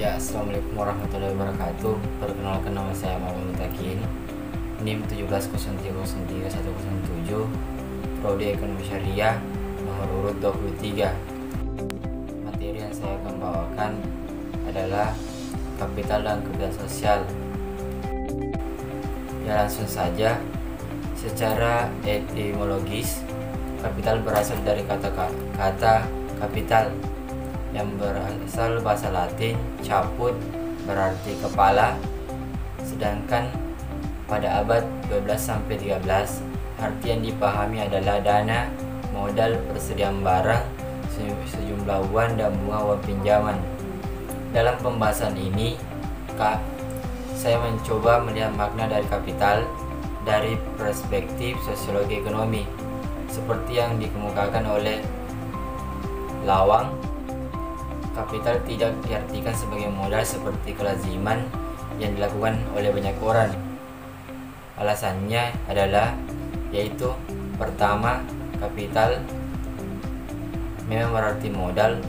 Ya, assalamualaikum warahmatullahi wabarakatuh. Perkenalkan, nama saya Muhammad Mutakin, NIM 170303107, Prodi Ekonomi Syariah, nomor urut 23. Materi yang saya akan bawakan adalah kapital dan kebijakan sosial. Ya, langsung saja. Secara etimologis, kapital berasal dari kata kapital yang berasal bahasa Latin caput, berarti kepala. Sedangkan pada abad 12-13 arti yang dipahami adalah dana, modal, persediaan barang, sejumlah uang dan bunga uang pinjaman. Dalam pembahasan ini saya mencoba melihat makna dari kapital dari perspektif sosiologi ekonomi, seperti yang dikemukakan oleh Lawang. Kapital tidak diartikan sebagai modal seperti kelaziman yang dilakukan oleh banyak orang. Alasannya adalah yaitu pertama, kapital memang berarti modal,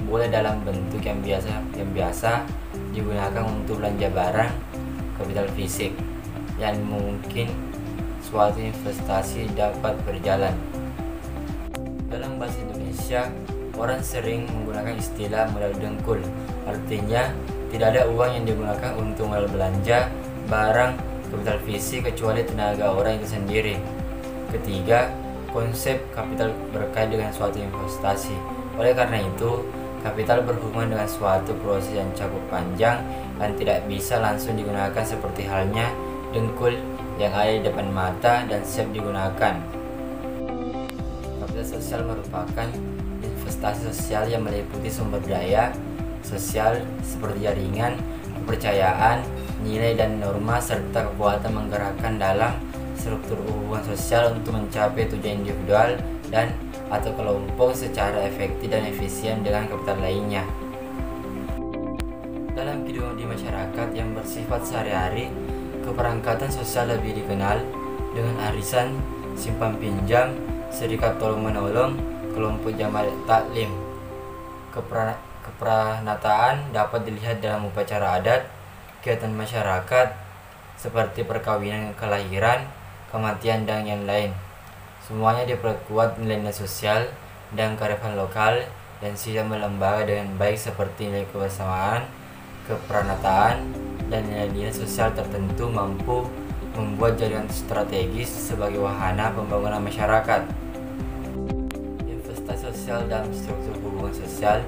boleh dalam bentuk yang biasa digunakan untuk belanja barang, kapital fisik yang mungkin suatu investasi dapat berjalan. Dalam bahasa Indonesia, orang sering menggunakan istilah modal dengkul, artinya tidak ada uang yang digunakan untuk modal belanja barang kapital fisik kecuali tenaga orang itu sendiri. Ketiga, konsep kapital berkait dengan suatu investasi. Oleh karena itu, kapital berhubungan dengan suatu proses yang cukup panjang dan tidak bisa langsung digunakan seperti halnya dengkul yang ada di depan mata dan siap digunakan. Kapital sosial merupakan investasi sosial yang meliputi sumber daya sosial seperti jaringan, kepercayaan, nilai dan norma, serta kekuatan menggerakkan dalam struktur hubungan sosial untuk mencapai tujuan individual dan atau kelompok secara efektif dan efisien dengan kapital lainnya. Dalam kehidupan di masyarakat yang bersifat sehari-hari, keperangkatan sosial lebih dikenal dengan arisan, simpan pinjam, serikat tolong-menolong, kelompok jamaah taklim. Kepranataan dapat dilihat dalam upacara adat, kegiatan masyarakat seperti perkawinan, kelahiran, kematian, dan yang lain. Semuanya diperkuat nilai-nilai sosial dan kearifan lokal dan siap lembaga dengan baik seperti nilai kebersamaan, kepranataan, dan nilai-nilai sosial tertentu mampu membuat jaringan strategis sebagai wahana pembangunan masyarakat. Sosial dalam struktur hubungan sosial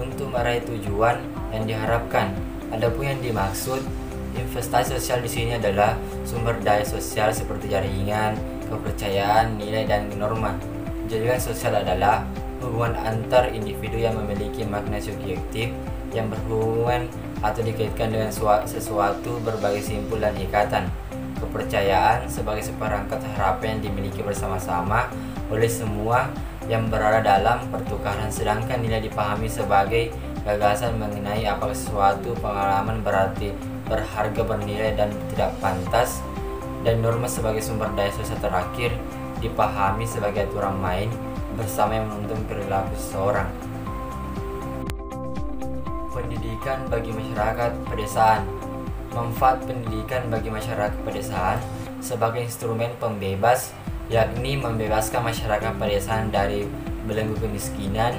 untuk meraih tujuan yang diharapkan. Adapun yang dimaksud investasi sosial di sini adalah sumber daya sosial seperti jaringan, kepercayaan, nilai dan norma. Jaringan sosial adalah hubungan antar individu yang memiliki makna subjektif yang berhubungan atau dikaitkan dengan sesuatu berbagai simpul dan ikatan. Kepercayaan sebagai seperangkat harapan yang dimiliki bersama-sama oleh semua yang berada dalam pertukaran, sedangkan nilai dipahami sebagai gagasan mengenai apakah sesuatu pengalaman berarti berharga, bernilai dan tidak pantas, dan norma sebagai sumber daya sosial terakhir dipahami sebagai aturan main bersama yang menuntun perilaku seseorang. Pendidikan bagi masyarakat pedesaan. Manfaat pendidikan bagi masyarakat pedesaan sebagai instrumen pembebas, yakni membebaskan masyarakat pedesaan dari belenggu kemiskinan,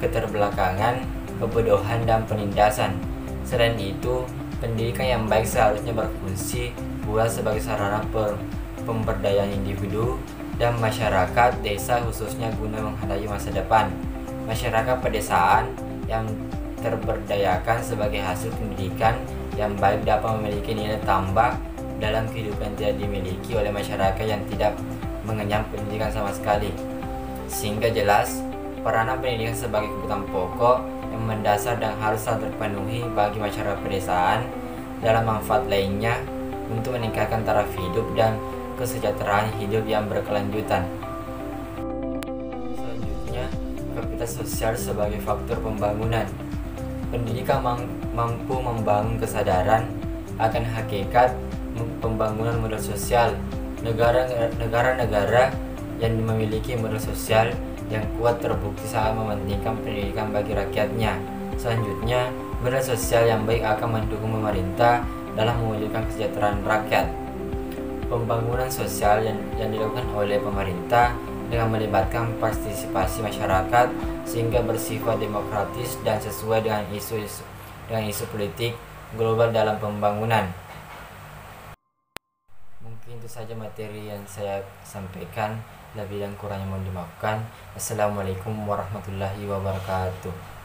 keterbelakangan, kebodohan, dan penindasan. Selain itu, pendidikan yang baik seharusnya berfungsi pula sebagai sarana pemberdayaan individu dan masyarakat desa khususnya guna menghadapi masa depan. Masyarakat pedesaan yang terberdayakan sebagai hasil pendidikan yang baik dapat memiliki nilai tambah dalam kehidupan yang tidak dimiliki oleh masyarakat yang tidak mengenyam pendidikan sama sekali. Sehingga jelas peranan pendidikan sebagai kebutuhan pokok yang mendasar dan harus terpenuhi bagi masyarakat pedesaan. Dalam manfaat lainnya untuk meningkatkan taraf hidup dan kesejahteraan hidup yang berkelanjutan. Selanjutnya, kapital sosial sebagai faktor pembangunan. Pendidikan mampu membangun kesadaran akan hakikat pembangunan modal sosial. Negara-negara yang memiliki modal sosial yang kuat terbukti sangat mementingkan pendidikan bagi rakyatnya. Selanjutnya, Modal sosial yang baik akan mendukung pemerintah dalam mewujudkan kesejahteraan rakyat. Pembangunan sosial yang dilakukan oleh pemerintah dengan melibatkan partisipasi masyarakat sehingga bersifat demokratis dan sesuai dengan isu politik global dalam pembangunan. Mungkin itu saja materi yang saya sampaikan. Lebih dan kurangnya mohon dimaafkan. Assalamualaikum warahmatullahi wabarakatuh.